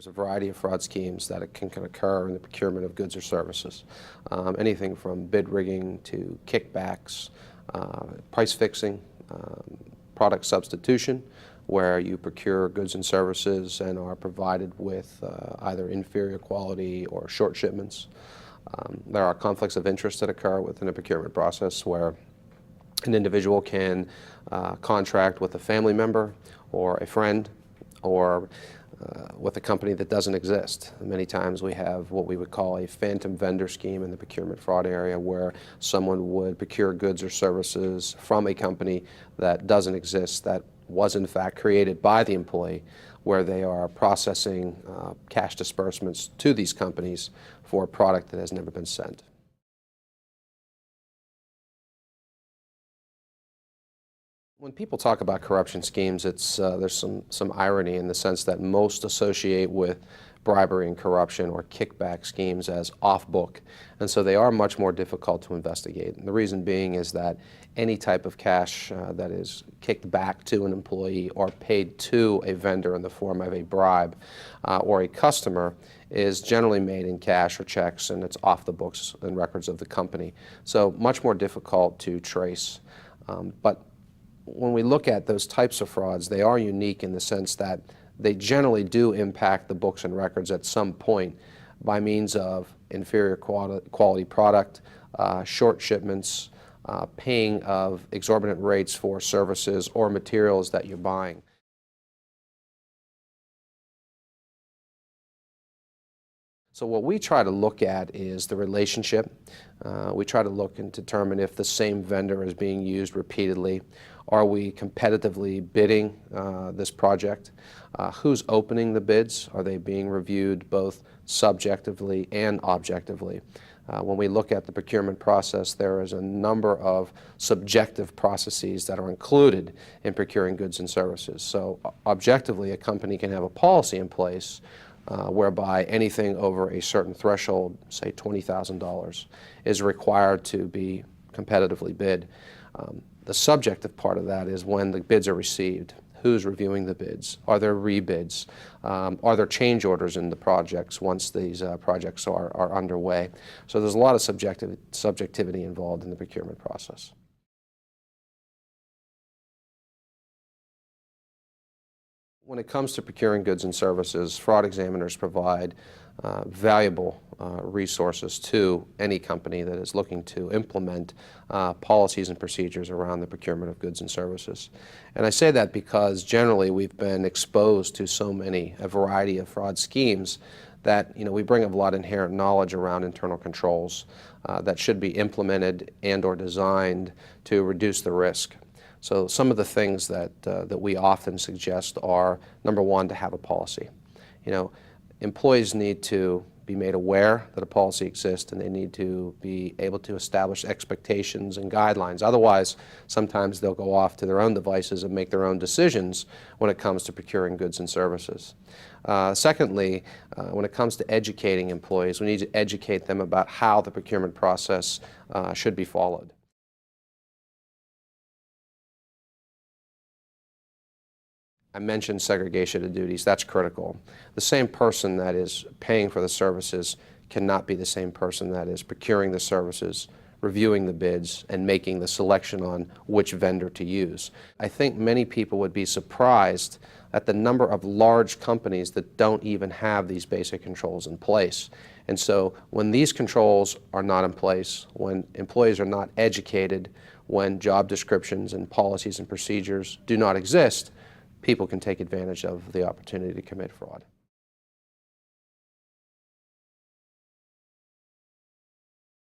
There's a variety of fraud schemes that can occur in the procurement of goods or services. Anything from bid rigging to kickbacks, price fixing, product substitution, where you procure goods and services and are provided with either inferior quality or short shipments. There are conflicts of interest that occur within the procurement process where an individual can contract with a family member or a friend or with a company that doesn't exist. Many times we have what we would call a phantom vendor scheme in the procurement fraud area where someone would procure goods or services from a company that doesn't exist, that was in fact created by the employee, where they are processing cash disbursements to these companies for a product that has never been sent. When people talk about corruption schemes, there's some irony in the sense that most associate with bribery and corruption or kickback schemes as off-book, and so they are much more difficult to investigate. And the reason being is that any type of cash that is kicked back to an employee or paid to a vendor in the form of a bribe or a customer is generally made in cash or checks, and it's off the books and records of the company. So much more difficult to trace. But when we look at those types of frauds, they are unique in the sense that they generally do impact the books and records at some point by means of inferior quality product, short shipments, paying of exorbitant rates for services or materials that you're buying. So what we try to look at is the relationship. We try to look and determine if the same vendor is being used repeatedly. Are we competitively bidding this project? Who's opening the bids? Are they being reviewed both subjectively and objectively? When we look at the procurement process, there is a number of subjective processes that are included in procuring goods and services. So objectively, a company can have a policy in place whereby anything over a certain threshold, say $20,000, is required to be competitively bid. The subjective part of that is when the bids are received. Who's reviewing the bids? Are there rebids? Are there change orders in the projects once these projects are underway? So there's a lot of subjectivity involved in the procurement process. When it comes to procuring goods and services, fraud examiners provide valuable resources to any company that is looking to implement policies and procedures around the procurement of goods and services. And I say that because generally we've been exposed to a variety of fraud schemes that we bring a lot of inherent knowledge around internal controls that should be implemented and or designed to reduce the risk. So some of the things that we often suggest are, number one, to have a policy. Employees need to be made aware that a policy exists, and they need to be able to establish expectations and guidelines. Otherwise, sometimes they'll go off to their own devices and make their own decisions when it comes to procuring goods and services. Secondly, when it comes to educating employees, we need to educate them about how the procurement process should be followed. I mentioned segregation of duties. That's critical. The same person that is paying for the services cannot be the same person that is procuring the services, reviewing the bids, and making the selection on which vendor to use. I think many people would be surprised at the number of large companies that don't even have these basic controls in place. And so when these controls are not in place, when employees are not educated, when job descriptions and policies and procedures do not exist, people can take advantage of the opportunity to commit fraud.